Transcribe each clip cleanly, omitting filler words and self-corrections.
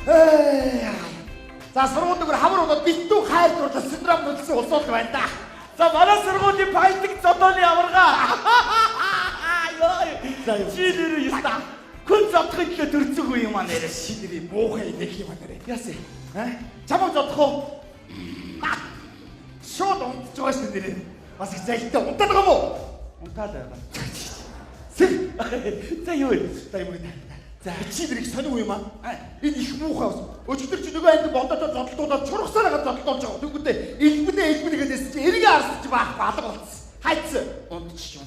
За сургуулийн хамар удаад битүү хайр дурлал синдром нөлсөн улсууд байна да. За манай сургуулийн баялаг зодооны аварга. Чи нэр юуста. Хүн зодохын төлөө төрцөг үе юм аа нэрэ. Шинэрий муухай нэг юм аа нэрэ. Яасан? Чамаг зодох уу? Шууд унтж байгаа шүү нэрэ. Бас их зайлтай унтаад байгаа мó? Унтаад байгаа. За юу вэ? За юм уу? За чи нэрийг сонир юм аа? Энэ их муухай ус. Өчигдөр чи нөгөө анги бондоо зодтолдуулаад чургасаар байгаа зодтолдуулж байгаа. Тэгвэл элбэнэ гэдээс чи эргээ харсч баахгүй алга болцсон. Хайцсан. Унтчих.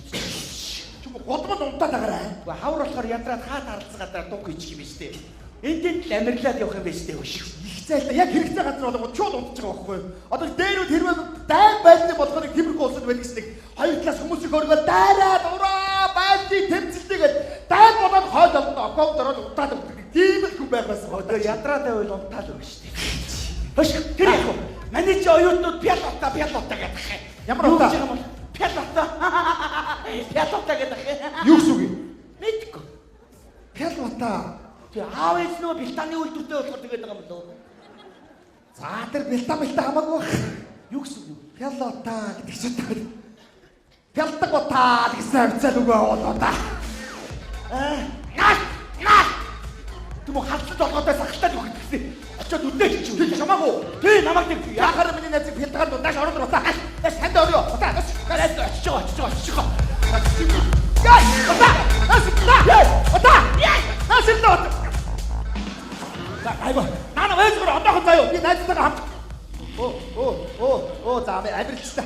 Чүм годмод унтаад байгаарай. Хавар болохоор ядраад хаат харалцгаадаа дуг хийчих юм биш үү? Энд л амирлаад явах юм биш үү? Их зайлтай яг хэрэгцээ газар болгоод чууд унтж байгаа байхгүй юу? Одоо дээрүүд хэрвээ дайн байлны болгохыг тиймэрхүү улсад байдаг ч нэг хоёр талаас хүмүүсийг өргөөл дайраад ураа байлны тэмцэлтэйгээд дайн болоод хойд олно окоог дөрөв унтаад өгдөг. Тийм л хүн байх байсан. Одоо ядраад байвал унтаад өгнө шүү дээ. Хош тэр яг уу. Манай чи оюутнууд пялота гэдэг. Ямар утаа? Пялота гэдэг. Юу гэсэн үг юм? Мэдгүй. Пялота. Тэ аав ээж нөгөө бэлтааны үйлдвэртэй болохоор тэгээд байгаа юм лөө. За тэр бэлтаа хамаагүй байх. Юу гэсэн үг? Пялота гэдэг чинь пялдаг утаа гэсэн хавцал үгүй болоо да. Түм хатсад болгоод сахалтаад өгөх гэсэн. Очоод үдээ чи чамаагүй. Тэ намайг нэг яхаар миний найзыг пялдагаар дундаж ороод утаа. Санд орё. Утаа. Очиж байгаа. Яй! Утаа! Утаа! Яй! Асуулт. За айгаа. Нана вэзгэр одоохоо заяа. Би найзтайгаа хамт. За амарлцтай.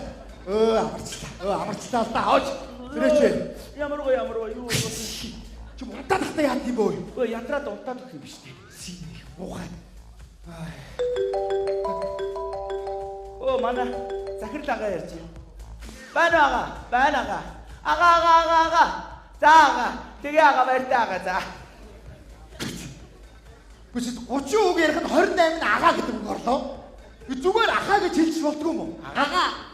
Амарлцтай та хооч. Тэрэж. Ямар гоо юу чи унтаад тахта яад юм бөө. Ядраад унтаад өгөх юм биш үү? Синий муухай. Манай захирал ага ярьж юм. Байна ага. Ага. За ага. Тэгээ ага баяртай ага за. Бүс 30 үг ярих нь 28-ны агаа гэдэг үг орлоо. Би зүгээр ахаа гэж хэлж болдгоо юм уу? Агаа.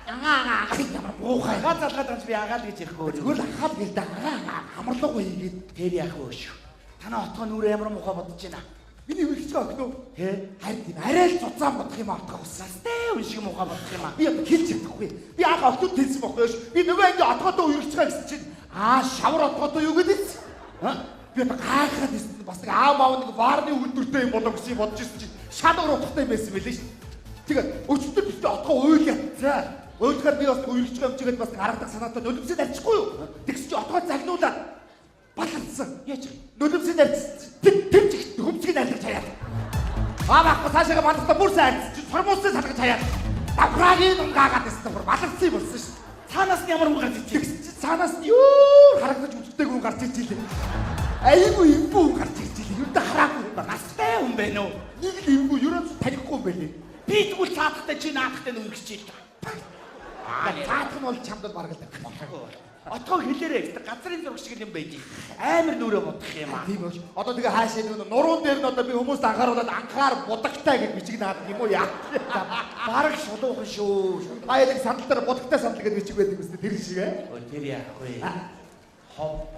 Ямар муухай. Ага залгаад байгаа би агаа л гэж ярихгүй. Зүгээр ахаа гээл да агаа амарлаагүй ийгээд тэр яах вэ шүү. Танаа отгоо нүрээ ямар муухай бодож байна. Миний үргэлж байгаа гэнэ үү? Харин тийм арай л цуцаан бодох юм аатгаа уссаастай үншиг муухай бодох юм аа. Би хэлж чадахгүй. Би агаа октод хэлсэн бохгүй юу? Би нөгөө анги отгоодоо үргэлж байгаа гэсэн чинь шавар отгоодоо юу гэдэг вэ? Би гайхаад ирсэн бас нэг аав нэг ваарны үйлдвэртэй юм болоо гэсэн бодож ирсэн чинь шалгар утгатай юм байсан мэлээ шүү. Тэгээд өчтөр битээ отгоо уйл ятцаа. Уйлахаар би бас үргэлж байгаа юм чигээд бас гаргадаг санаатай нулимсэд арчихгүй юу? Тэгс чи отгоо загнуулаад баланцсан. Яаж нулимсэд арчсан. Тэр чих хөмсгийг айлгаж хаяад. Баахгүй цаашаа баланцтай бүр сайн арчсан. Чи формуусыг салгаж хаяад. Давхрагийн унгаагаад байсан бүр баланцсан юм болсон шүү. Цаанаас нь ямар хүн гарч ичээ. Цаанаас нь юу харагдаж үздэг хүн гарч ичээ. Айгүй имбүү хүн гарч ичээ. Юу да хараагүй настай хүн байна уу? Нэг л имбүү юураа танихгүй юм байлээ. Би тэгвэл цаадахтай чи наадахтай нүг хичээл та. Цаадах нь бол чамд бараг л болоогүй. Отгоо хэлээрээ газрын зураг шиг юм байж амар нүрээ бодох юм аа. Тийм үү. Одоо тэгээ хаашаа нуруунд дээр нь одоо би хүмүүст анхааруулад анхаар будагтай гэж бичиг наад юм уу яа. Бараг шулуухан шүү. Баялаг сандал дээр будагтай сандал гэж бичиг байдаг үстэй тэр шиг ээ. Тэр яах вэ? Хов.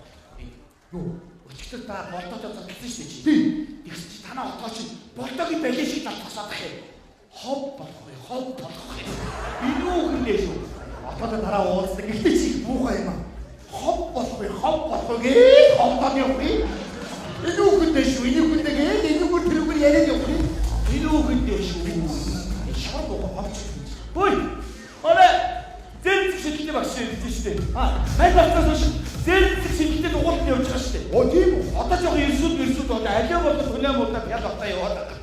Юу? Өчигдөр та болтоод цацсан шүү дээ чи. Тийм. Тэгс чи танаа отгоо чи болтоогийн байлээ шиг тасаадах юм. Хов болох юм. Энэ үг нэ шүү. Одоо дараа уулздаг ихтэй чи муухай юм аа. Хов болохгүй гээ. Ховтод явах. Энэ үгэндээ шүү. Энэ үгээр тэрүүгээр яриад явах. Энэ үгэндээ шүү. Шар боо авч. Бой. Орой. Зэрэг шилдэг багш ирж штэ. Мань багтаас шүү. Зэрэг шилдэг угуулт явж байгаа штэ. Тийм үү. Одоо жоох ирсүүд одоо алиа болоод хүнээ муудаа ял отаа яваад байгаа.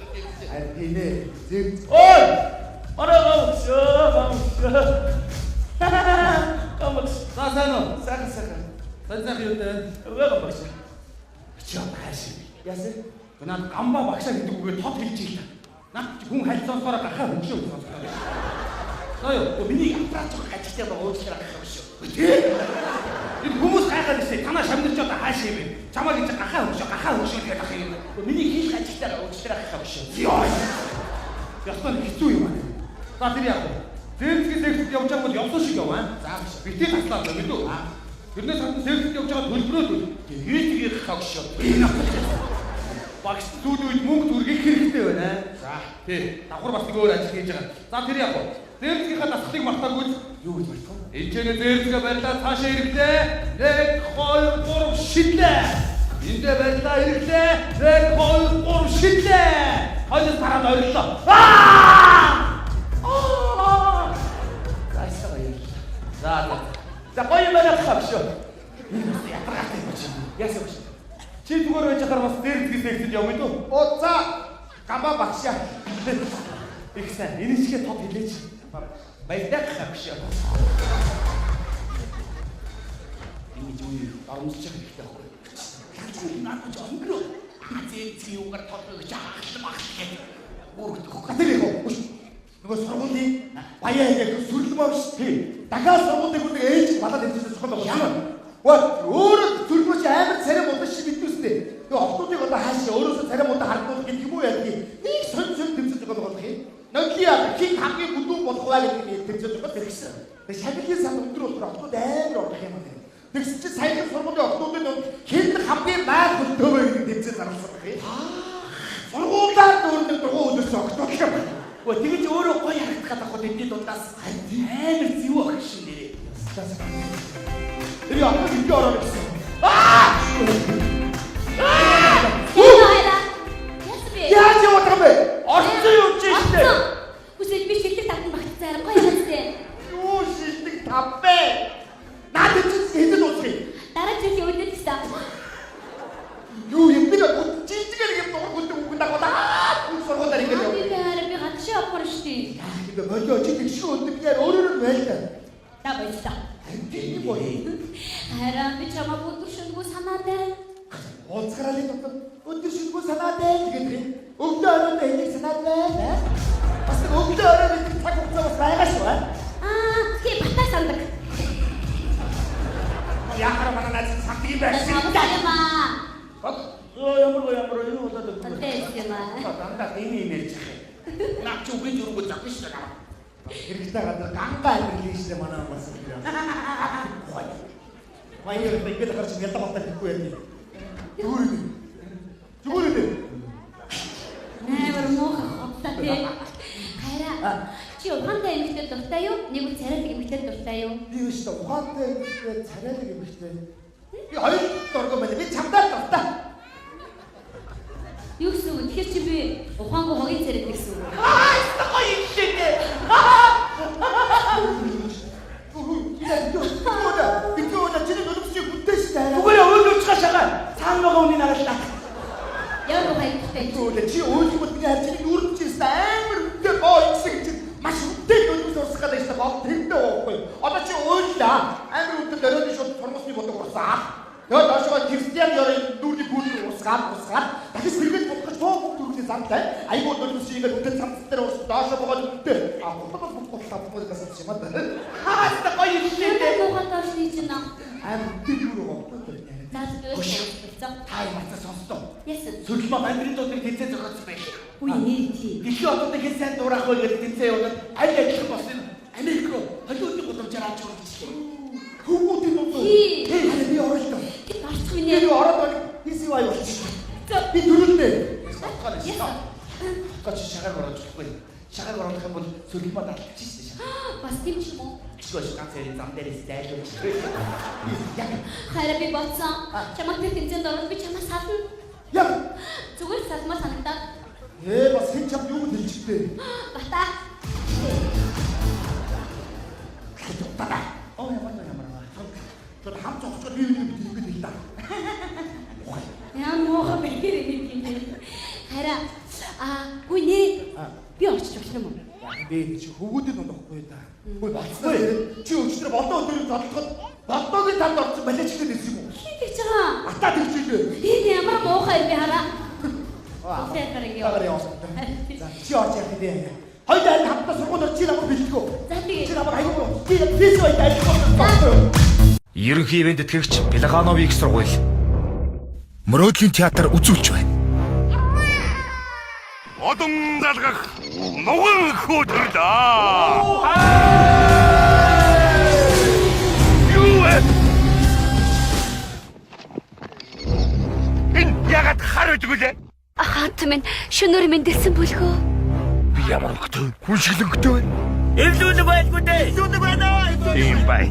Харин тийм ээ. Зэрэг. Ой. Орой гоо. Камс. Сасано. Сайхан. Сайхан юу дээ? Өвөө багш. Чи хааш. Яасан? Гэнаа гамбаа багшаа гэдэг үгээр тод хэлж ийлээ. Наа чи хүн хайлтсоосоор гахаа хөншөө сонсдог. Наа миний аппарат жоо гажтай байгаа уучлаарай гэх юм шүү. Энэ хүмүүс гайхаад ирсэн. Танаа шамдэрч одоо хааш юм бэ? Чамаа гэж гахаа хөншөө гэдэг ах юм. Миний хийх гажтай уучлаарай гэх юм шүү. Йоо. Ястан хэцүү юм аа. За тэр яах вэ? Зэрэгт явж байгаа бол явсан шиг яваа. За битээ таслаа гэдэг үү? Тэрнээс хатан зэрэгт явж байгаа төлбөрөө хийх хэрэг хагш шүү. Энэ Багш зүүд үед мөнгө түргэх хэрэгтэй байна. За тий. Давхар бас нэг өөр ажил хийж байгаа. За тэр яг гоо. Зээрцгийнхаа насхлыг мартаагүй Юу гэж мартах вэ? Эцэгээ зээрцгээ барьлаа цаашаа ирэхлээ. 1 2 3 шидлээ. Эндээ барьлаа ирэхлээ. 1 2 3 шидлээ. Хоёул тараад ойрлоо. Гайсаа баярлалаа. За гоё байгаад хавшаа. Энэ бас ятаргаатай юм чинь. Яасан бэ? Чи зүгээр байж хахаар бас зээрцгээс нэгтэд явъя дөө. Оо за гамбаа багшаа. Их сайн. Энэ чигээ тод хэлээч. Баярлалаа хавшаа. Энэ юу дарамжиж хэрэгтэй байхгүй. Надад ч өнгөрөө. Зээрцгийн юугаар тодгож ахлах гэх. Тэр яг нөгөө сургуулийн баяа яг сүрлэмээ биш тий. Дахиад сургуулийн хүн ээж балаад хэлчихсэн зохиол байгаа. What өөрөө сүрлэмээ чи амар царай мундаг шиг биднүстэй. Тэгээ охтуудыг одоо хаашаа өөрөөсөө царай мундаг харагдуулах гэдэг юм уу яа гэдэг. Нэг сонь тэмцэж байгаа болох юм. Нодлиа хин хамгийн бүдүүн болох бай гэдэг тэмцэж байгаа тэрхсэн. Тэгээ шагналын сан өндөр болохоор охтууд амар орох юм байна. Тэгс чи саяхан сургуулийн охтуудын донд хэн хамгийн майх хөлтөөвэй гэдэг тэмцэж гаргасан юм. Сургуулиар дөрөв дөрвөн өдөрс охтууд юм. Тэгэж өөрөө гоё харагдах гэдэг эдний дундаас амар зэв ах шин нэрээ. Тэр яах вэ ороо гэсэн. Яаж явах юм бэ? Орцсон юм чи штэ. Үсэл би шилдэг татан багтцаар гоё хэвчтэй. Юу шилдэг тавбэ? Надад чи хэдэд уусах юм? Дараа жилийн өдөр гэсэн. Юу юм бэ? Жижигэр юм дург үгүй дагуулаа. Сургуулиар ингэ яв. Би гадшаа авах штий. Ингээ болоо чи тэгш өдөр яар өөрөөр нь байлаа. Та баярлаа. Тийм боо. Хараа би чамаа бүдүүр шүнгүү санаатай. Онцгоралын дотор өдөр шүнгүү санаатай гэдэг. Өглөө оройд энийг санаатай. Бас өглөө оройд энэ цаг хугацаа бас байгаа шүү. Тий батаа сандаг. Яхаар манаа цагтыг байсан. Ямар юу болоод байна. Дандаа энэ нэрч. Наач үгүй зүргөө завгүй шүү дээ. Хэрэгтэй гадар ганга амьдрал хийжтэй манаа бас юм. Баяр ингээд гарч ялдаг батал гэхгүй яа. Зүгээр. Нэмэр муухай хотлоо. Хайраа. Чи ухаантай эмэгтэй дуртай юу? Нэг үл царайдаг эмэгтэй дуртай юу? Би биш та ухаантай царайдаг эмэгтэй. Би хоёр дургуй байна. Би чамдаа дуртай. Юу гэсэн үг? Тэгэхээр чи би ухаангүй хогийн царайдаг гэсэн үг. Гоё юм шиг. Би чиний нөлөөсөй бүтээштэй. Зүгээр өөрөө уучгаашаа. Цаана байгаа үнийг нагаллаа. Ямар хайртай. Чи өөрийгөө миний харьцаг нүрдэж ирсэн амар үнэтэй гоо ихсэг чинь маш үнэтэй нөлөөс урсах гэдэг чинь гол тэрнтэй уухгүй. Одоо чи өөрлөө амар үнэтэй дөрөөний шууд формосны бодог урсаад. Тэгээд доошоо Кристиан Ёрын дүүрний гүйл урсгаад дахиж сэргээд бодох цоо дүүрний замтай. Айгуу нөлөөс ингээд үнэтэй цамц дээр урс доошоо богоод үнэтэй. Хутагаас бүгд гасан юм аа. Хааста гоё юм шиг. Муухай доош чинь аа. Амар үнэтэй юу уухгүй. Наад дөөс. Тай мацаа сонстоо. Яасан? Сүлмө амьдрын дуудыг тэнцээ зохиоцсон байх. Үгүй нэр тий. Дэлхийн одооны хэн сайн дуурах вэ гэдэг тэнцээ яваад аль адилхан болсон Америк руу холиудын гудамжаар авч урагчлаа. Хөвгүүдийн дунд. Тий. Би оролдоо. Тэд орчих минь. Би ороод хийсий бай болчих. За. Би дөрөвдөө. Гачи шагаар ороод болохгүй. Шагаар оруулах юм бол сүлмө даалгаж шээ. Бас тийм ч юм уу? Чигөөш ганц ярин зам дээрээс зайлуулж. Хайраа би бодсон. Чамаг тэр тэмцээнд орох би чамаа сална. Яг. Зүгээр салмаа санагдаад. Бас хэн чамд юу хэлчихвэ? Бата. Бата. Ямар. Тэр хамт зогсож би ингэ хэл та. Яа муухай бэлгэр юм тийм. Хайраа. Үгүй нэ. Би очиж өгсөн юм уу? Би чи хөвгүүдийн дунд авахгүй да. Үгүй бацсан. Чи өчтөр бодоо өдрийг задлахад бодоогийн танд орсон балиач гэдэг юм уу? Хин гэж байгаа. Атаа тэгчихлээ. Энэ ямар муухай би хараа. За чи орж яах вэ? Хоёул аль хамтдаа сургуулиар чи намайг бэлтгэв. За тэгээ. Чи намайг аягүй. Би бай аягүй. Ерөнхий ивент тэтгэгч Пелагановыг сургууль. Мөрөөдлийн театр үзүүлж байна. Одон залгах нуган хөдөрлөө. Юу вэ? Энэ ягаад харагдгүй лээ? Хаант минь шөнөөр мэндэлсэн бүлгөө. Би ямар өнгөтэй хүн шиг өнгөтэй байна. Эвлүүнэг байлгүй дээ. Эвлүүнэг байна. Тийм бай.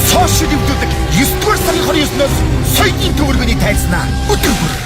Сошиал эвлүүдэг 9-р сарын 29-ноос соёлын төвөргөний тайзнаа өдөр бүр.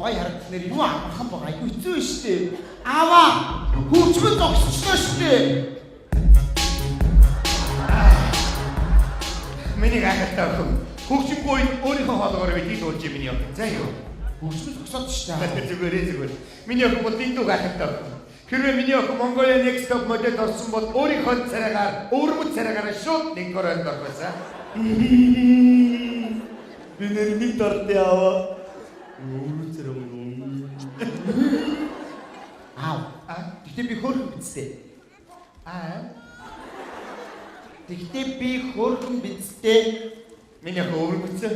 Гой харагдсан нэр юу амархан байгаа юу хэцүү штэ. Аваа хөвчмөн зогсчихлоо штэ. Миний гахалтай охин. Хөвчмгүй өөрийнхөө хоолгоор бид дуулж юм яа. За юу. Хөвчмөн зогсоод штэ. Зүгээр. Миний охин бол дэндүү гахалтай охин. Хэрвээ миний охин Mongolia Next Top Model орсон бол өөрийнхөө царайгаар, өөрмөц царайгаар шууд нэг гороонд орхоосаа. Би нэг дортой аваа. Тэгтээ би хөөрхөн бицтэй. Тэгтээ би хөөрхөн бицтэй. Миний хөөрхөн бицээ.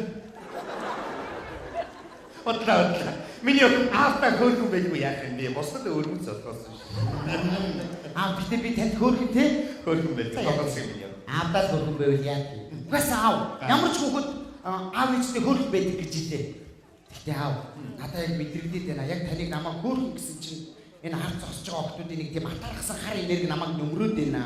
Отлаа. Миний аавтай хөөрхөн байхгүй яах юм бэ? Босдод өөрмөц болохоос шүү. Тэгтээ би танд хөөрхөн те? Хөөрхөн байх. Тоглосон юм яа. Аавтай хөөрхөн байвал яах вэ? Бас аав. Ямар ч хүүхэд аав ээжтэй хөөрхөн байдаг гэж хэлээ. Тэгтээ аав. Надаа яг мэдрэгдээд байна. Яг таныг намайг хөөрхөн гэсэн чинь энэ хар зогсож байгаа охтуудын нэг тийм атаархсан хар энерги намайг нөмрөөд байна.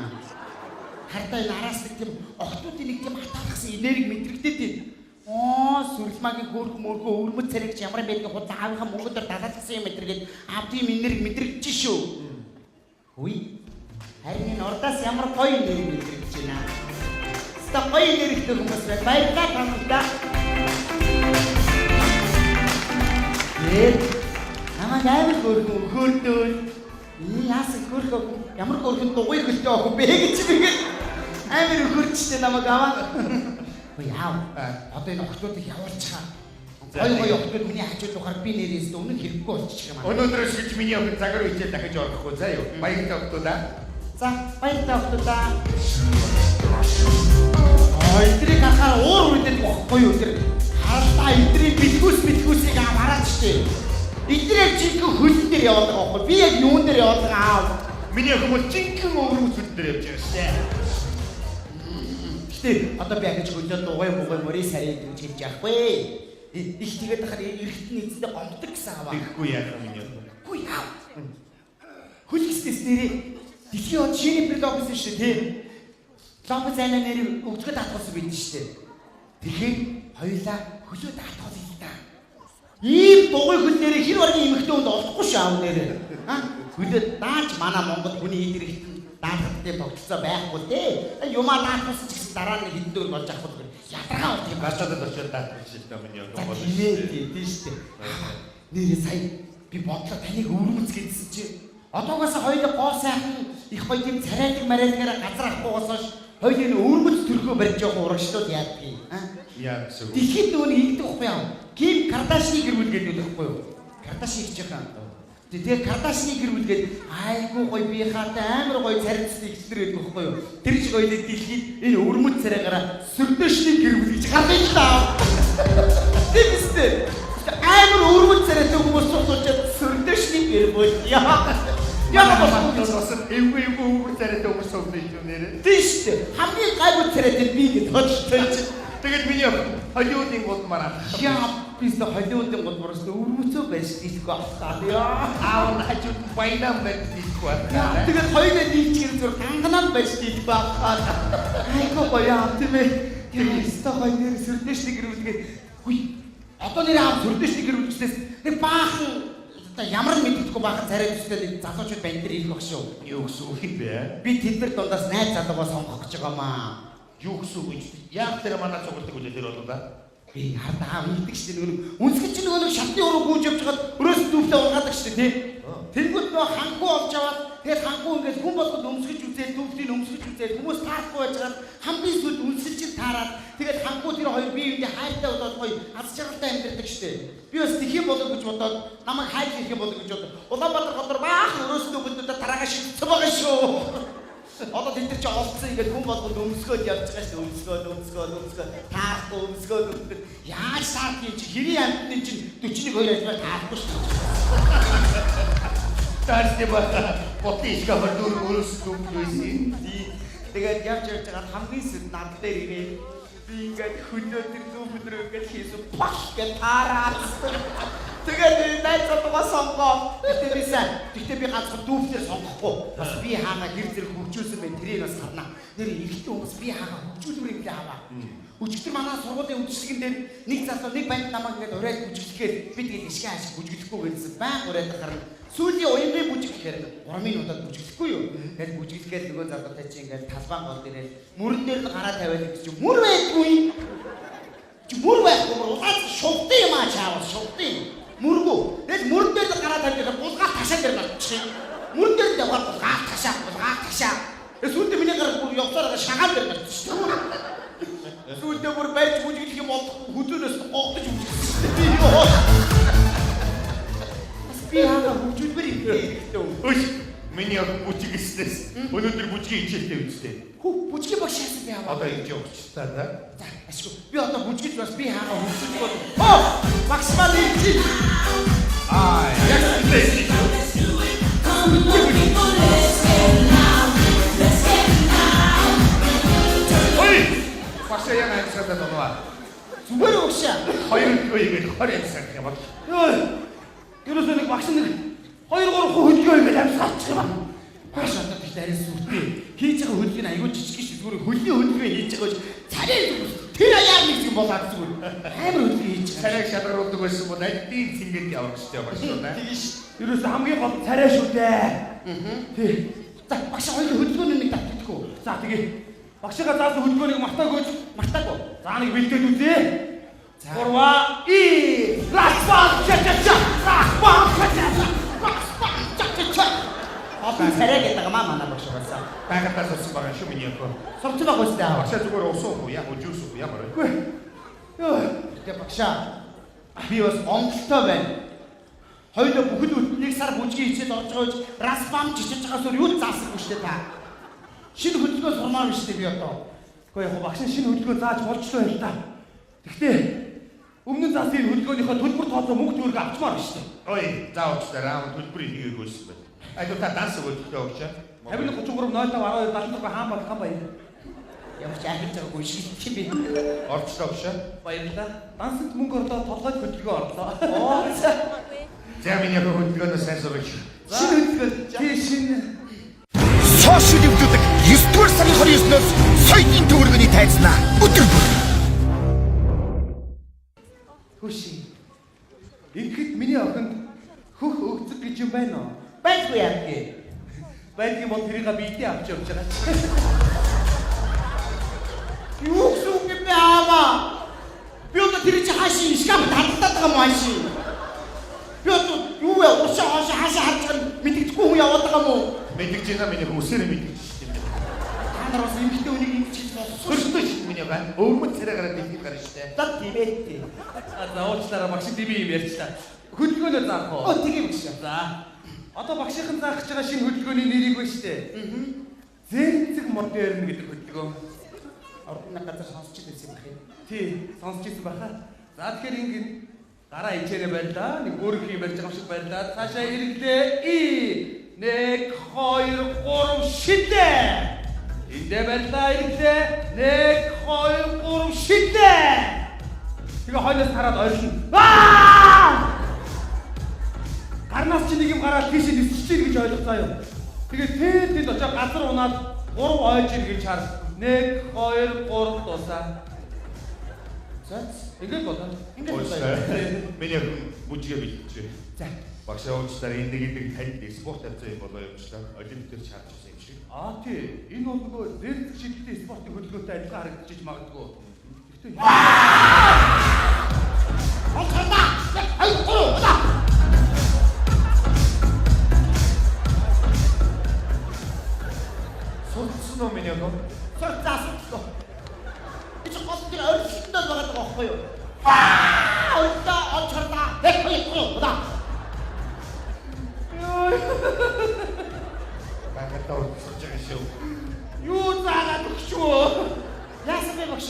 Хартаа энэ араас нэг тийм охтуудын нэг тийм атаархсан энерги мэдрэгдээд байна. Сүрлмагийн хөөрхөн мөргөө өрмөц царайч ямар байдгийг худал аавынхаа мөнгөдөр далаалсан юм мэдэргээд аав тийм энерги мэдрэгдэж шүү. Хүй. Харин энэ ордоос ямар гоё энерги мэдрэгдэж байна. Ста гоё энергитэй хүмүүс байна. Баярлалаа тануудаа. Намайг амар хөөрхөн яасан хөөрхөн ямар хөөрхөн дугуй хөлтэй охин бэ гэж би амар хөөрчтэй намайг аваа. Яав. Одоо энэ охтуудыг явуулчихаа. Гоё охтууд миний хажууд ухаар би нэрээс өмнө хэрэггүй болчих юм аа. Өнөөдрөөс гэж миний охин цагаар үчил дахиж орохгүй заа юу. Баяртай охтуудаа. За баяртай охтуудаа. Эдрийг харахаар уур үдэд бохгүй юу тэр. Харалтаа эдрийг битгүүсийг аваараач штэ. Эдрийг жинхэнэ хөлн дээр яваад байгаа байхгүй. Би яг юун дээр яваад байгаа аав. Миний охин бол жинхэнэ өвөрмөц хөлн дээр явж байгаа штэ. Гэтэ одоо би ахиж хөлөө дугуй мөрий сарыг гэж хэлж яахгүй. Их тэгээд хахаар эргэтэн эцэдээ гомддог гэсэн аваа. Тэгэхгүй яах юм миний охин. Үгүй яав. Хөлгснээс нэрээ дэлхийн од шинэ блог гэсэн шүү дээ. Ломбо зайнаа нэр өгдгөд татгалсан бид шүү дээ. Тэгэхээр хоёулаа хөлөө даатгал л та. Ийм дугуй хөлнэрээ хэр баргийн эмэгтэй хүнд олдохгүй шүү аав нэрээ. Хөлөө дааж манай Монгол хүний идэрхтэн даатгалтай тогтолцоо байхгүй дээ. Юмаа даатгалсан ч гэсэн дараа нь хэдэн дөр болж авах бол ядаргаа болт юм. Гашаад очоод даатгалж шүү дээ миний охин бол шүү дээ. Нэрээ сая би бодлоо таныг өвөрмөц гэдсэн чи одоогоос хоёулаа гоо сайхан их гоё тийм царайдаг марайдгаараа газар авахгүйгээс хойш хоёул энэ өвөрмөц төрхөө барьж явах урагшлууд яадгийг. Яа гэсэн үг. Дэлхийд нөгөө ингэдэг байхгүй яа. Ким Кардашны гэр бүл гэдэг байхгүй юу? Кардашны гэж яхаа. Тэгээ Кардашны гэр бүл гэдэг айгуу гоё би хаатай амар гоё царайцны ихчлэр байдаг байхгүй юу? Тэр шиг хоёул дэлхийд энэ өвөрмөц царайгаараа Сүрдэшний гэр бүл гэж гаргаж таа. Тийм үстэй. Амар өвөрмөц царайтай хүмүүс суулж Сүрдэшний гэр бүл яа. Яагаад бас эвгүй өөр царайтай хүмүүс суудаг юм нэрэ. Тийш үү. Хамгийн гайгүй царайтай би гэж бодчихсон. Тэгээд миний Холливуудын гудмаар Яа, Холливуудын гудмараас өвөрмөцөө байж тийхгүй ахтаа. Яа. аав хажууд баянам байдчихгүй. Тэгээд хоёулаа нийлчихэр зүр танганаад байж тийхгүй ахтаа. Айгуу гоё тийм ээ. Тэгээд стохой нэр сүрдэшний гэрүүлгээд хүй. Одоо нэр аав сүрдэшний гэрүүлжлээс нэг баахан ямар мэддэхгүй баахан царай төстэй нэг залуучууд байна дээр ирэх баг шүү. Юу гэсэн үг юм бэ? Би тэднэр дундаас найз залуугаа сонгох гэж байгаамаа. Юу гэсэн үг вэ? Яг тэр манай цугтдаг үйл дээр болоо да. Би хардаа хийдэг чинь нөгөө үнсгэж чинь нөгөө шатны өрөө гүйж явж хагаад өрөөс дүүвтэй ургаадаг шүү дээ тий. Тэнгүүд нөгөө хангуу авч аваад тэгээд хангуу ингээд хүн болгоод өмсгөж үзээд дүүвтийг өмсгөж үзээд хүмүүс таахгүй байж хагаад хамгийн сүлд үнсгэж чинь таараад тэгээд хангуу тэр хоёр бие биендээ хайртай болоод гоё аз жаргалтай амьдэрдэг шүү дээ. Би бас тэх юм болов гэж бодоод намайг хайж ирэх юм болов гэж бодоод Улаанбаатар хотор баахан өрөөс дүүвтүүдэд тараага шигцсэн байгаа шүү. Одоо тэд нар чи олцсон ингээд хүн болгоод өмсгөөд явж байгаа шүү. Өмсгөөд таахгүй өмсгөөд яаж сард юм чи хэрийн амтны чинь 41 2 ажмаар таахгүй шүү. Таарч бата потишка бардур өрөөс дүүвтүүсэн. Тэгээд явж байгаа хамгийн сүд над дээр ирээ. Би ингээд хөнөө тэр дүүвтэр ингээд хийсэн паш гэж таараад. Тэгээд найзтайгаа сонгоо. Тэгтээ би ганцхан дүүвтэр сонгохгүй. Бас би хаана гэр зэрэг хөгжүүлсэн байх тэрийг бас харна. Нэр ихтэй хүмүүс би хаана хөгжүүлмэр юм яаваа. Өчигдөр манай сургуулийн үдшилгэн дээр нэг залуу нэг банд намайг ингээд ураад бүжиглэхээр би тэгээд ишгэ ашиг бүжиглэхгүй гэсэн баян ураад харна. Сүүлийн уянгийн бүжиг гэхээр 3 минутад бүжиглэхгүй юу. Тэгээд бүжиглэхээр нөгөө залуутай чи ингээд талбайн гол дээр мөрөн дээр нь гараа тавиад гэж чи мөр байдгүй. Чи мөр байхгүй улаад шувтын юм аа чаавал шувтын. Мөргөө. Тэгэл мөрөн дээр нь гараа тавиад булгаа ташаа дээр болчих. Мөрөн дээр нь яваад булгаа ташаа. Сүүлдээ миний гараа бүр явцаараа шагаал дээр болчих. Сүүлдээ бүр барьж бүжиглэх юм бол хөдөөнөөс гогдож үзчихсэн. Би хаана бүжүүлбэр юм бэ? Өш миний бүжиглэснээс өнөөдөр бүжгийн хичээлтэй үстэй. Хөө бүжгийн багшаасан би аваа. Одоо ингэж явууч та да. За ашгүй. Би одоо бүжгэж бас би хаана хөвсөж бол. Оо! Максимал хичээл. Яг тийм. Ой! Багшаа яг ажилладаг байна. Зүгээр өгшөө. Хоёр үеийг 20 цаг юм байна. Йоо. Ерөөсөө нэг багш нэг 2-3 хөдөлгөөн ингэж амьсгалчих юм аа. Багш одоо би арай сүртэй. Хийж байгаа хөдөлгөөн аягүй жижиг шүү. Зүгээр хөлийн хөдөлгөөн хийж байгаа ч царай тэр аяар нэг юм болоод зүгээр. Амар хөдөлгөөн хийж байгаа. Царайг шалгаруулдаг байсан бол альдийн цэнгэд явах хэрэгтэй байна шүү дээ. Тэгэж ерөөсөө хамгийн гол царай шүү дээ. Тий. За багш хоёрын хөдөлгөөн нэг татчихгүй. За тэгээ багшгаа заасан хөдөлгөөнийг мартаагүй. За нэг бэлдээд үзье. Гурва и расбан чачача. Апа царай гэдэг маа манай багш байсан. Байгатаа сурсан байгаа шүү миний охин. Сурсан байгаа үстэй аа. Багшаа зүгээр усуу яг үжүүсүү ямар вэ? Үгүй. Йоо, тэгээ багшаа. Би бас Монголтой байна. Хоёулаа бүхэл нэг сар бүжгийн хичээл орж байгаа ч расбан чичиж байгаас өөр юу заасахгүй шүү дээ та. Шинэ хөдөлгөөн сурмаар биш дээ би одоо. Гэхдээ яг багш шинэ хөдөлгөөн зааж болчихлоо юм да. Гэхдээ өмнө заасан хөдөлгөөнийхөө төлбөр тооцоо мөнгө төгрөг авчмаар биш дээ. Ой, заавч дараа төлбөрийг хийгээгүй байна. Айдуу та данс өгөөдөө өгч. 50 33 05 12 76 хаан бол хаан баяр. Ямар ч ахиж байгаагүй шиг би. Орчлоо өгш. Баярлалаа. Дансанд мөнгө орлоо, толгойд хөдөлгөөн орлоо. Оо. За миний хөдөлгөөнөөс сайн сурч. Шинэ хөдөлгөөн. Тий шинэ. Сошиал өвдөдөг 9-р сарын 29-ноос соёлын төвөргөний тайзнаа өдөр бүр. Хөши. Ингээд миний охинд хөх өгцөг гэж юм байна уу? Байхгүй яах гээ. Байдаг юм бол тэрийг биедээ авч явж байгаа. Юу гэсэн үг юм бэ аава? Би одоо тэр чи хаашаа шкаф татдаг юм ааши. Би одоо юу вэ? Уушаа хаашаа харж байгаа мэдгэдэггүй хүн яваад байгаа юм уу? Мэдгэж байна миний хүмүүсээр мэдгэж шүү дээ. Та нар бас эмэгтэй үнийг ингэж хийж болсон. Хөрсдөж миний байна. Өвмөд царайгаар дэлгэж гарна шүү дээ. Дад тийм ээ. За уучлаарай багш би юм ярьчлаа. Хөдөлгөөнөө заах уу? Тийм багш. За. Одоо багшийн заах гэж байгаа шинэ хөдөлгөөний нэрийг ба штэ. Зэнцэг модерн гэдэг хөдөлгөөн. Ордны газар сонсч байсан байх юм. Тий, сонсч байсан баха. За тэгэхээр ингэ гараа ичээрэ барьлаа. Нэг өөр их юм барьж байгаа юм шиг барьлаа. Цаашаа ирэглээ. 1 2 3 шидэ. Эндээ барьлаа ирлээ. 1 2 3 шидэ. Тэгээ хойноос хараад ойрлно. Гарнаас чи нэг юм гараад тийш нисэж чинь гэж ойлгоцоо юу. Тэгээ тэнд очиж газар унаад 3 ойж ир гэж хар. 1 2 3 дуусаа. Ингээд бодоо. Миний бүжгээ бэлтжээ. За. Багшаа уучлаарай энэ нэг танд спорт тавьсан юм болоо юмчлаа. Олимпиадэр чарчсан юм шиг. Тийм. Энэ бол нөгөө зэрэг шилдэг спортын хөдөлгөөнтэй адилхан харагдчих магадгүй. Гэхдээ Сурцсан уу миний гоо? Сурцсан. Би ч гол дээр өрсөлдөд байгаа байхгүй юу? Ойдаа очроо. Удаа. Багтаа урсаж байгаа шүү. юу заагаад өгчөө. Яасан бэ багш?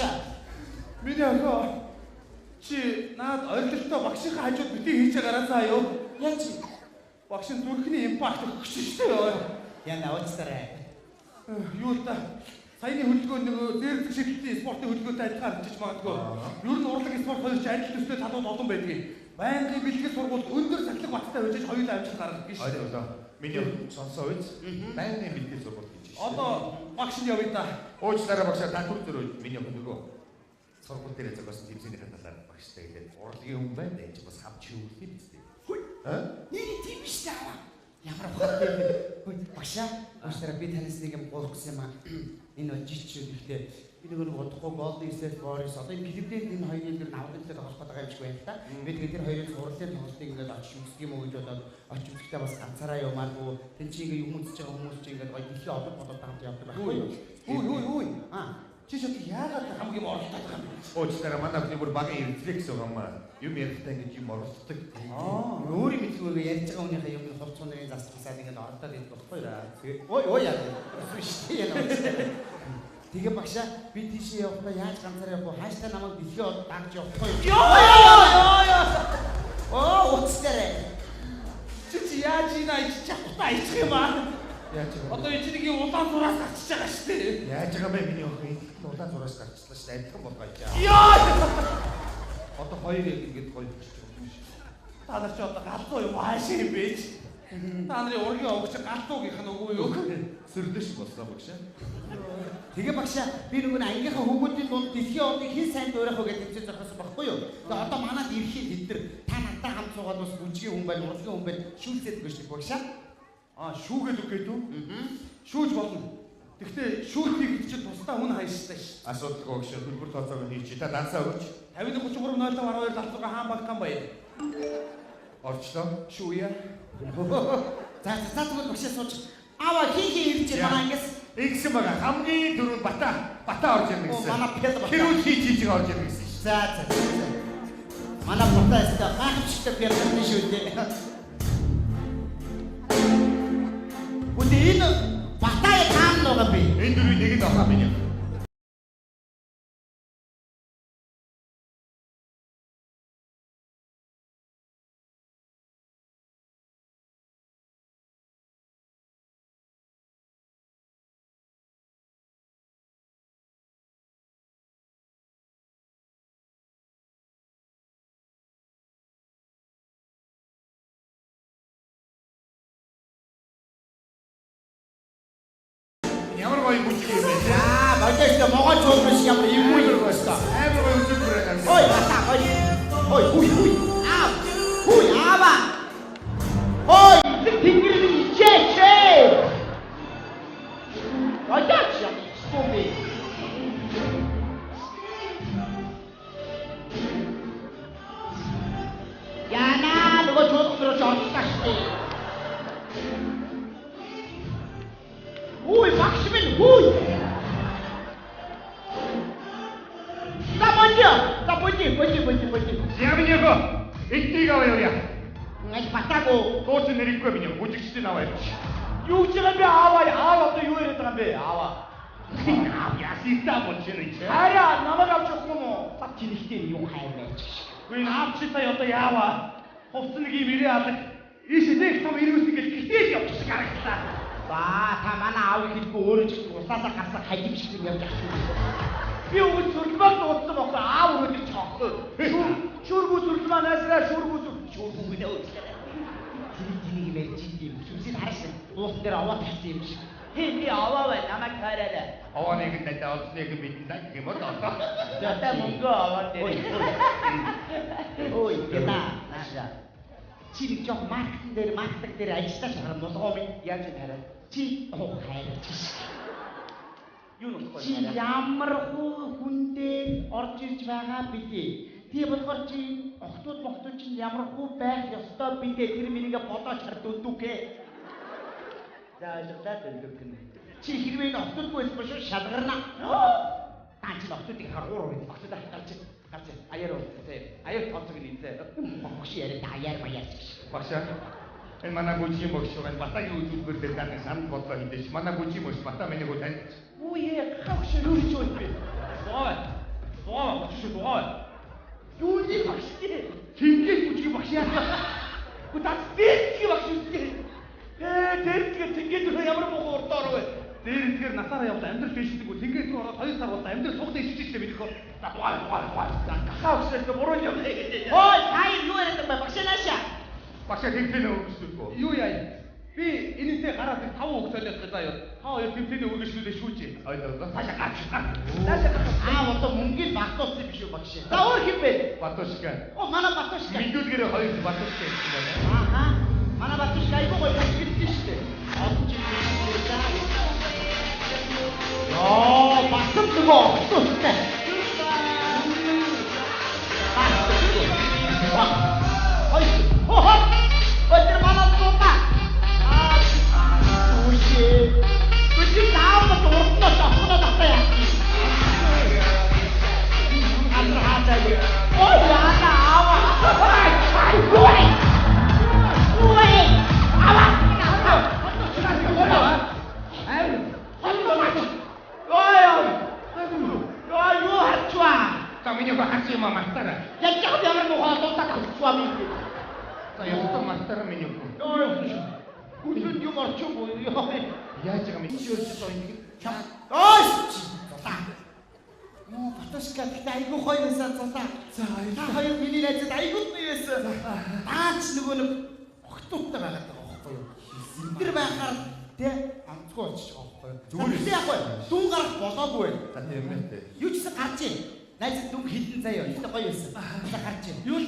Миний охин чи наад орилттой багшийнхаа хажууд битгий хийж гараасаа юу? Яаж? Багшийн зүрхний импакт өгч шүү дээ. Яна уучлаарай. Юу л да. Саяны хөдөлгөөн нөгөө зэрэг шилдэг спортын хөдөлгөөнтэй адилхан харагдаж магадгүй. Ер нь урлаг спорт хоёр ч адил төстэй талууд олон байдгийг. Байнгын бэлтгэл сургуульд өндөр сахилга баттай байж хоёулаа амжилт гаргадаг гэж. Одоо миний сонсоо үз. Байнгын бэлтгэл сургууль гэж. Одоо багш нь явъя да. Уучлаарай багшаа та түр зөрөө миний нөгөө сургууль дээр зогссон тэмцээний талаар багштай хэлээд урлагийн хүн байна гэж бас хамч юу гэх юм бэ? Хүй. Нэр тийм биш таа. Ямар хот юм. Хүй багшаа. Уучлаарай би танаас нэг юм гуйх гэсэн юм аа. Энэ жич ихтэй би нэг удахгүй Golden State Warriors одоо энэ Cleveland энэ хоёрын дээр навдаг дээр холбоод байгаа юм шиг байна та. Би тэгээд тэр хоёрын сурлын тоглолтыг ингээд очиж үзэх юм уу гэж бодоод очиж үзэхдээ бас ганцаараа явмааргүй. Тэн чи ингээд юм үзэж байгаа хүмүүс чи ингээд гоё дэлхийн олон болоод хамт явдаг байхгүй юу? Хүй. Чи шат яагаад хамгийн оролдоод байгаа юм бэ? Уучлаарай манай охины бүр багын рефлекс байгаа юм ярихдаа ингэж юм оролцдог. Өөрийн мэдлэгөө ярьж байгаа хүнийхээ юм хувцсны засчихсаад ингээд оролдоод идэх болохгүй яа. Ой яа. Тэгээ багшаа би тийшээ явахдаа яаж ганцаараа явах вэ? Хааштай намайг дэлхий од дагж явахгүй юу? Уучлаарай. Чи яаж ийна иччихтаа ичих юм аа? Яаж байгаа? Одоо ичнэгийн улаан зураас гарчиж байгаа шүү дээ. Яаж байгаа бэ миний охин? Улаан зураас гарчлаа шүү дээ. Адилхан болгоо яа. Одоо хоёр яг ингэж гоё болчих юм шиг. Та нар ч одоо галзуу юм хаашаа юм бэ? Та нарын ургийн овгч галзуугийнх нь үгүй юу? Сүрлээ шиг боллоо багшаа. Тэгээ багшаа би нөгөө ангийнхаа хүмүүстийн дунд дэлхийн орныг хэн сайн дуурайх вэ гэж хэмжиж зохиосон байхгүй юу? Тэгээ одоо манад ирэхэд бид нар та надтай хамт суугаад бас бүжгийн хүн байна, урлагийн хүн байна, шүүлцээд гэж багшаа. Шүүгээд үг гэдэг үү? Шүүж болно. Гэхдээ шүүлтийг чинь тусдаа хүн хайштай ш. Асуудалгүй багшаа хөлбөр тооцоог нь хийчих. Та дансаа өгч. 50-33 0-12 залцууга хаан багтан баяр. Орчлоо. Шүүя. За зүгээр багшаа сууж. Аваа хий ирж байгаа ингээс Игсэн байгаа. Хамгийн дөрөв бата орж ирнэ гэсэн. Манай пед бата. Хэрүүл хийж орж ирнэ гэсэн ш. За. Манай бата өстө гайхамшигтай пед байна шүү дээ. Үгүй энэ батаа таам байгаа би. Энэ дөрвийн нэг нь авах миний. Ямар гоё бүжиг юм бэ? Багш могож чуулган шиг ямар юм уу гэж байна. Амар гоё бүжиг бүрээ. Ой, бата. Ой, хуй. Аа. Хуй, аава. Ой, тэнгэрийн ичээчээ. Очаач юм. Стопи. Яна, нөгөө чуулган руу орчихсон. Ой, багш минь хуй. Пойди. Яминего. Иттиг аваа явъя. Ngay батаагүй. Дууч нэрэхгүй миний бүжигчдээ аваа явууч. Юу ч юм бэ аава одоо юу яриад байгаа юм бэ? Аава. Ясиста болчихно чи. Хараа намайг авч явах юм уу? Тав чи нэгтэй юу хайрнаач. Үгүй наавчтай одоо яава. Хувцсан нэг юм ирээ алга. Ийш нэг том ирүүс гэж хилээд явчих шиг харагдаа. За та манай аав хэлгүй өөрөө ч уснасаа гарсан хажим шиг юм явж байгаа шүү. Би өгөл сүрлмээр дуудсан бохоо аав өрөөдөж чохгүй. Шүргүү сүрлмаа наасраа шүргүү гэдэг үстэй. Тэнийг мэрч юм. Сүнсийг харсан. Уус дээр аваа тавьсан юм шиг. Би аваа бай намайг хараарай. Авааныг надад олсныг мэднэ гэх юм уу? Зөтэ мөнгө аваа дээр. Ой, яна наша. Чи нэг жоо маркетинг дээр ажиллаж байгаа болгоо минь яаж хараа. Чи хайрч. Юу нөхөй чи ямар хүн дээр орж ирж байгаа бidээ. Тий болохоор чи охтууд чинь ямар хүн байх ёстой бidээ тэр минийгээ бодооч хар дүндүүгээ. За ажиллаад өгөх. Чи хэрвээ охтуудгүй байсан бол шалгарна. Та чи охтуудыг харуур охтууд гарч аяар уутай. Аяар тооцог нэмтэй. Багш яриад аяар маяарч. Багш. Энэ манай гүжийн багш байгаа. Батагийн үзүүлбэр дээр таны санал бодлоо хийдэж. Манай гүжийн багш бата миний гоо тань. Үе хавш рүүч үгүй. Боо. Юу нэг багш тий. Тингээ гүжийн багш яа. Гүтаа битгий багш үстэй. Дээрдгээ тингээ дөрөв ямар муу урдаар вэ? Дээрдгээр насаараа яваад амьдрал бишдэг үү? Тингээ дөрөв ороод 2 сар болоо амьдрал сугад иччихлээ мэдэх. За боо. За гахаавшээ буруу юм хийгээд. Ой, хай юу яриад байгаа багш нааша. Багш тэмцээнэ өгсөхгүй. Юу яа? Би энэтэй гараад 5 үг солиод заяа. Та хоёр тэмцээнэ өгөөшлүүлээ шүү чи. Ойлоо. Цаашаа гарч. Одоо мөнгөний батуусан биш үү багш? За өөр хэм бэ? Батушка. Манай батушка. Мэдүүлгээрээ хоёр батушка гэсэн байна. Ааха. Манай батушка айгүй гоё хэлдэг шүү дээ. Одч юм. Батсан нөгөө батушка. Өдөр манай туута. Үгүй таамаг уртнаас авахнаа тахтаа. Андраатай. Ой яана ава. Ой. Ава. Ой, хачва. Та миний гоо хачи мама тара. Яг ямар нухаа тутаа хачва би. Та ястаа мастер миний гоо. Үгүй юм орчгүй. Яаж байгаа юм чи өөрчлөлт ингэ. Ой! Ноо батушка айгүй гоё байсан цаа. За хоёр миний найзад айгүй бий байсан. Таач нөгөө нэг огтуудтай байгаад байгаа байхгүй юу? Тэр байхаар тэ амцгүй очиж байгаа байхгүй юу? Зүгээр яг гоё. Дүн гарах болоогүй байх. За тийм ээ. Юу ч гэсэн гарч ийн. Найзад дүн хилэн заяа. Ихтэй гоё байсан. За гарч ийн. Юу л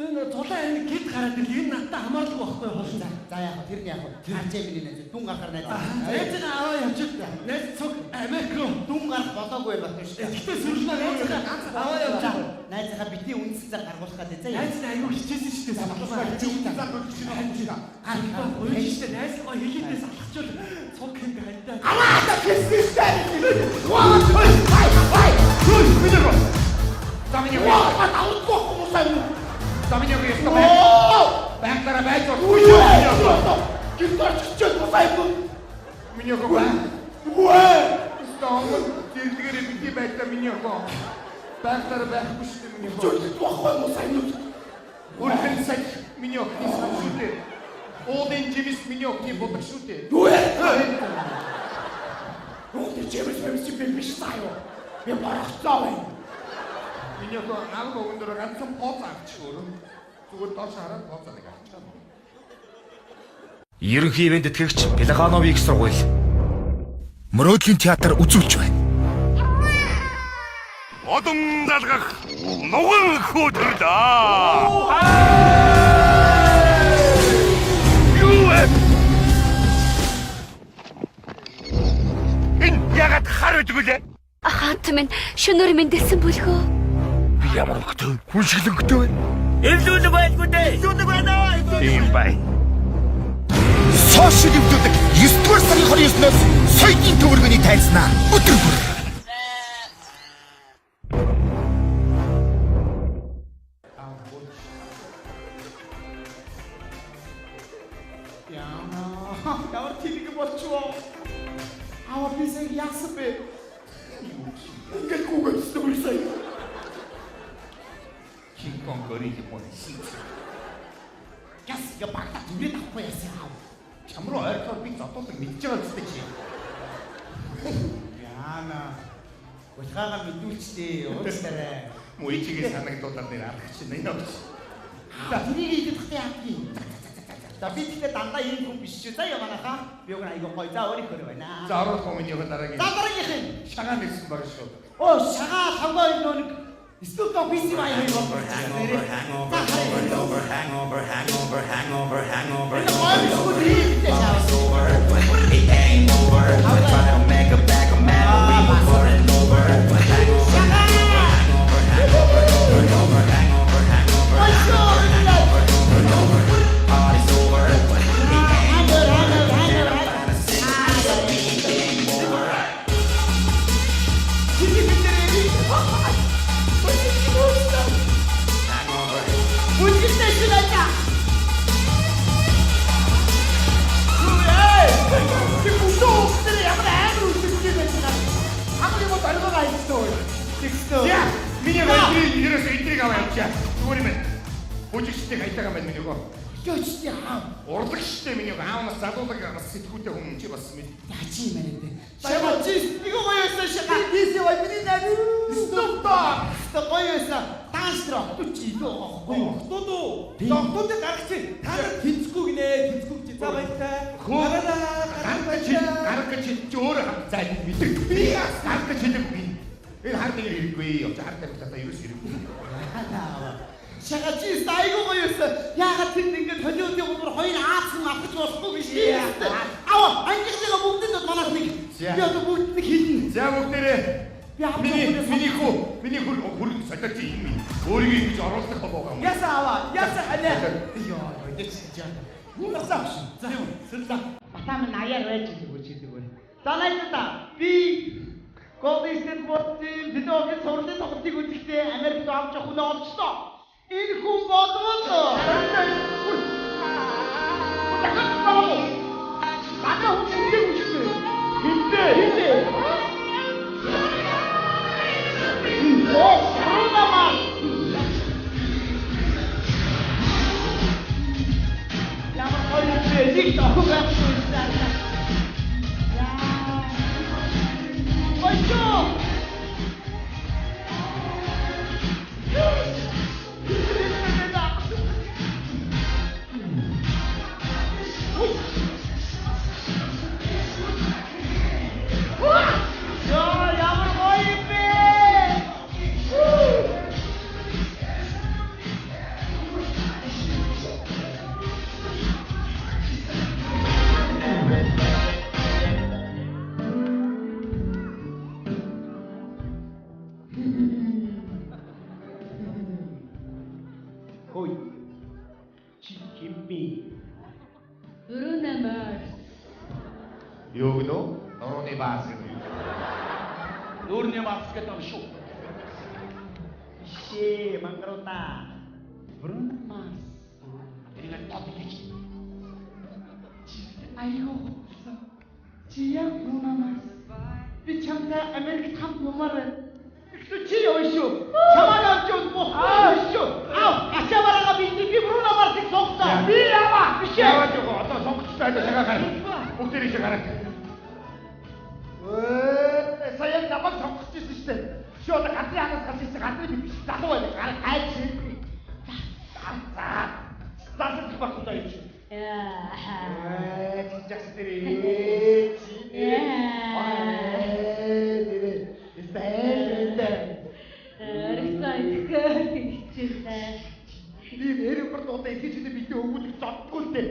энэ тулаан энэ гид гараад ир энэ надад хамаарлаг байхгүй хоол. За яг тэр нь яг гарч ийн миний найзад дүн гарахаар найзад. Найз нь аваа явчих. Найз цог Америк руу Дүн гарах болоогүй батушка. Гэхдээ сүрлээ найз аваа явчих. Найзаа битгий үнсэн зар гаргуулах гэдэг заяа. Найз нь аюу хичээсэн шүү дээ. Батушка хичээсэн зар гаргуулж байна. Ой шүү дээ. Найз гоо хэлээдээс алхачвал цог юм хайдаа. Амаа хэсгэстэй. За миний гоо. Ваа таахгүй хүмүүсаа. За миний гоо ястаа бай. Байтараа байж бол. Гинтарч чад басайгүй. Миний гоо бай. Үгүй. Стамбул дэлгэрээ бити байта миний гоо. Байтараа байхгүй шүү дээ миний гоо. Чөлт байхгүй хүмүүсаа юм. Үрхэн сая миний гоо шүү дээ. Одын жимс миний гоо бодог шүү дээ. Үгүй. Одын жимс биш таа. Би барахтаа бай. Миний гоо нэг өндөр ганцхан поц авчихвөр. Зүгээр доош хараад поцоо нэг авчихсан. Ерөнхий ивент тэтгэгч Пелехановыг сургууль. Мөрөөдлийн театр үзүүлж байна. Одон залгах нуган хөтөлдөө. Юу энэ ягаад хар үдгүй лээ? Ахант минь шөнөөр мэндэлсэн бөлгөө. Би ямар өгтөө хүн шиглэнгтэй байна. Элдүүлэг байлгүй дээ. Элдүүлэг байна. Тийм бай. Сошиал өвдөдөг 9-р сарын 29-ноос соёлын төвөргөний тайлзнаа өдөр бүр. Ямар тэлэг болчихвоо. Аваа би сая яасан бэ? Ингээд гуйгдсан юм сая. Кингконг гориллы мөн шийд. Яс я багтаа зүрээд авахгүй яасан аа. Чамруу ойртоод би зодуулаг мэдж байгаа үстэй чи. Яана. Улхаагаа мэдүүлчтэй уучлаарай. Мөйчигээ санагдуулаад нэр алах чинь энэ өгч. За тэрийг идэв хэвчээ яахгүй. За би тэгтээ дандаа ийм хүн биш ч заяа манайхаа. Би өөр айгаа гоё. За өөрийнхөө байна. За оруулах юм энэ дараагийн. За дараагийнх нь Шагаа нэгсэн баг шүү. оо шагаа тавгаа нэг стук офис маяг юм байна. Я, миний өдрийн ерөөс эдрийг аваа явчаа. Зүгээр юм байна. Бүжигчтэй хайтагаа байна миний гоо. Ёч яа. Урлагчтай миний аавнаас задуулаг бас сэтгүүтэй хүн чи бас мэд. Яачи юм байна дээ. Шага чи нэг гоёсэн шага. Диси вай миний наа. Стоп. Стоп гоёсэн. Таастроо тучи доо. Гоо. Доктод гаргач. Та нар тэнцгүй гинэ. Тэнцгүй чи за баяртай. Гаргаж чи өөрөө хам зай мэддэг. Би гаргаж хэлэхгүй. Энэ хардыг хэрэггүй. Явж хардыг та ерөөс хэрэггүй. Шага чи айгуу гоёсэн. Яагаад тэнд ингээд холиодын гомор хоёр аацсан авах болохгүй биш үү? Аваа ангийнхныгаа бүгдэд манайх нэг. Би одоо бүгднийг хэлнэ. За бүгдээрээ миний хөр солиоч юм. Өөрийгөө ингэж оруулах болоо юм. Яса аваа. Яса ханаа. Йоо, дэч чаа. Нуусаа. За юм. Сэлдэ. Батам наяар байж байгаа ч гэдэг үү. За найзаа би Голдистен ботын видеогийн сурлын тоглолтыг үзэхдээ Америкт авч явах хүн олчлоо. Энэ хүн болвол Бага хүн үгүй үгүй. Хинтээ. Рунамар. Ямар гоё юм бэ? Тохоо байна. Bruno Mars. Юу гэнэ? Нурууны баас гэдэг. Нүүрний марс гэдэг юм шүү. Шээ мангорота. Bruno Mars. Энэ тод гэж. Айгуу. Чи яг Bruno Mars. Би чамтай Америкт хамт юмар байна. Чи юу шүү? Чамаар авч болох шүү. Ачаавараа би Bruno Mars-ыг сонгосон. Би яваа. Биш ээ. Яваад юу одоо сонгогчтой шагаа гарах. Бүгдээрээ шагаа гарах. Саяг намайг сонгочихсон шүү дээ. Чи одоо газрын ханаас гарч ирсэн газрын биш залуу байх. Гарах айж шийдвэ. За. Засаж багтаа юм чи. Чичээс дэрээ. Би аэропорт удаа их ч бид өгүүлэх зодгүй л дээ.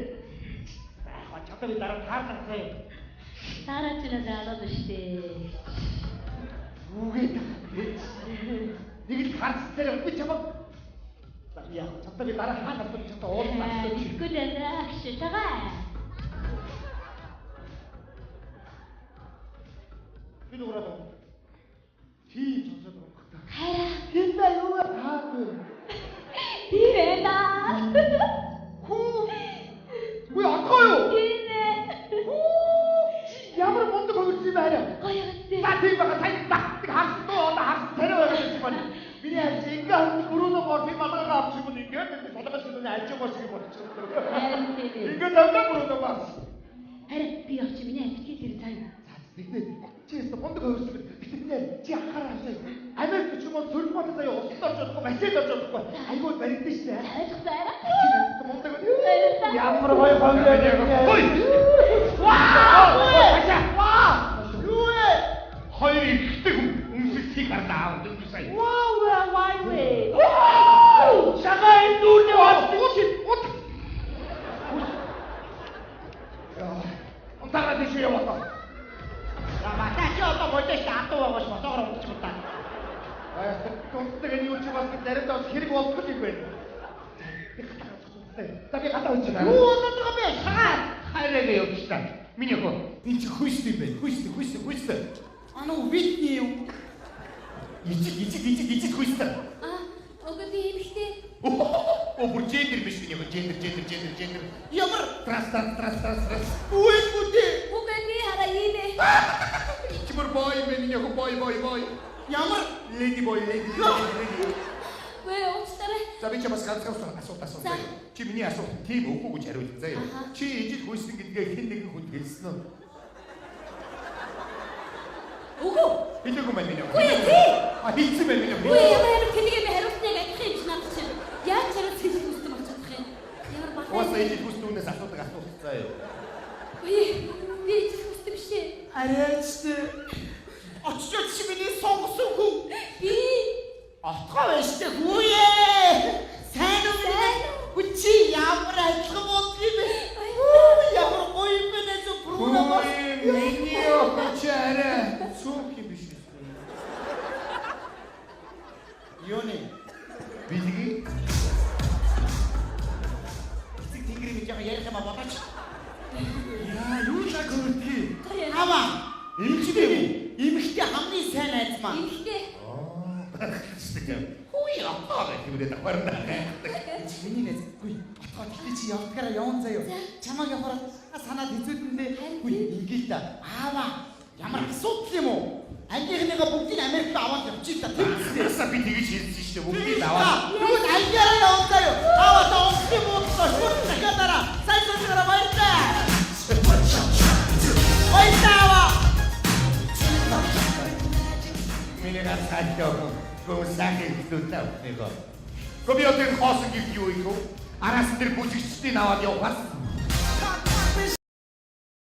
Яг чадвар дараа таарсан. Тараач на заалаад штэ. Үгүй нэг л харцтай би чамд. Яг чадвар дараа хаана гарч чадаа уулзсан. Тэгвэл яах шиг тагаа. Би нүрээд. Чи сонсоод байгаа. Хайраа. Хинда юу хаагүй. Дирэда. Үгүй атгоо юу? Гинэ. Ямар мундаг хөвгч юм байна. Гоё гэдэг. За тийм байгаа сайн тактик харсан доо харсан тариа байгаа юм байна. Миний харж ингээ Bruno Mars малгайгаа авч юм ингээд солонгос нь альж байгаа шиг болчихсон. Харин тийм. Ингээ давтаа Bruno Mars. Харин би очив миний ажлын тэр цаа. Биднээ чи яста бондог хөрсөн биднээ чи анхаараа авчаа. Америк ч юм уу Туркмод заяа улсад орж чадахгүй, Масэд орж чадахгүй. Айгуу баригдсан шүү дээ. Ойлгосон арай. Бондог ямар гоё хоног. Ваа! Юу вэ? Хоёр ихтэй хүн өмсөлтийг харлаа аваад сая. Шагаа энэ дүүрний болдог чи. Онтараа дэш яваа. Батач одоо бодож таатуу байгаач мотогоор унтчих удаа. Тонтог энэ юу ч бас заримдаа хэрэг болдог юм байна. За би гадаа унчих. Юу болдог бэ? Шагаа. Хайраа явуулчихлаа. Миний хөө. Энэ чи хүйстэй байна. Хүйстэй. Анаа видний юу? Ижид хүйстэй. Уг би эмхтэй. Оо бүр гендер биш миний хөө. Гендер. Ямар Трас. үйл бүдээ. Уг би хараа ийм ээ. Чимэр бой миний хөө бой. Ямар Lady boy. Вэ уучлаарай. За би ч бас ганцхан асуулт. Чи миний асуулт тийм үгүй гэж хариулт заяа. Чи ижид хүйсэн гэдгээ хэн нэгэн хүн хэлсэн үү? Үгүй. Хэлээгүй мэн миний. Үгүй тий. Хэлсэн мэн миний. Үгүй ямар тэнийгээ би хариулсныг адих юм шиг надад чинь. Яаж чараа хэлэх хүссэн болж чадах юм. Ямар бахаа. Уус ижид хүйснүүнээс асуудаг асуулт заяа. Үгүй би ч хүсдэг биш ээ. арайчтай. Очиж чи миний сонгосон хүн. Би Отгоо байж тээ хүүе. Сайн уу? Чи ямар адилхан болд юм бэ? Ямар гоё юм бэ нэ Бруно бас. Миний очаарэ. Суух юм биш үү? Юуны? Билги. Эцэг тэнгэрийн яг ярих юм бодооч. Яа, юу ч агуулгүй. Ава. Имхтэй хамгийн сайн найз маань. эмхтэй. Хүй апаа гэврээ даварна. Миний найз. Хүй. Отгоо тэгтээ чи явдгаараа явна заяа. Чамаг явахаар санаад хэзээдэндээ. Хүй ингээл та. Аава. Ямар асуудал юм уу? Ангийнхныгаа бүгдийг Америкт аваад явчих та. Яса би тэгэж хэлсэн шүү дээ. Бүгдийг аваад. Бүгд ангиараа явна заяа. Аава та онцгой бодлоо шууд дахиадаараа. Сайн сонироо баярлаа. Баярлаа. Миний ганцхан гомсаахын хэлүүтэй авах нэг. Гобиотын хоосон гих юу юм? Араас тэр бүжигчдийн аваад явахаас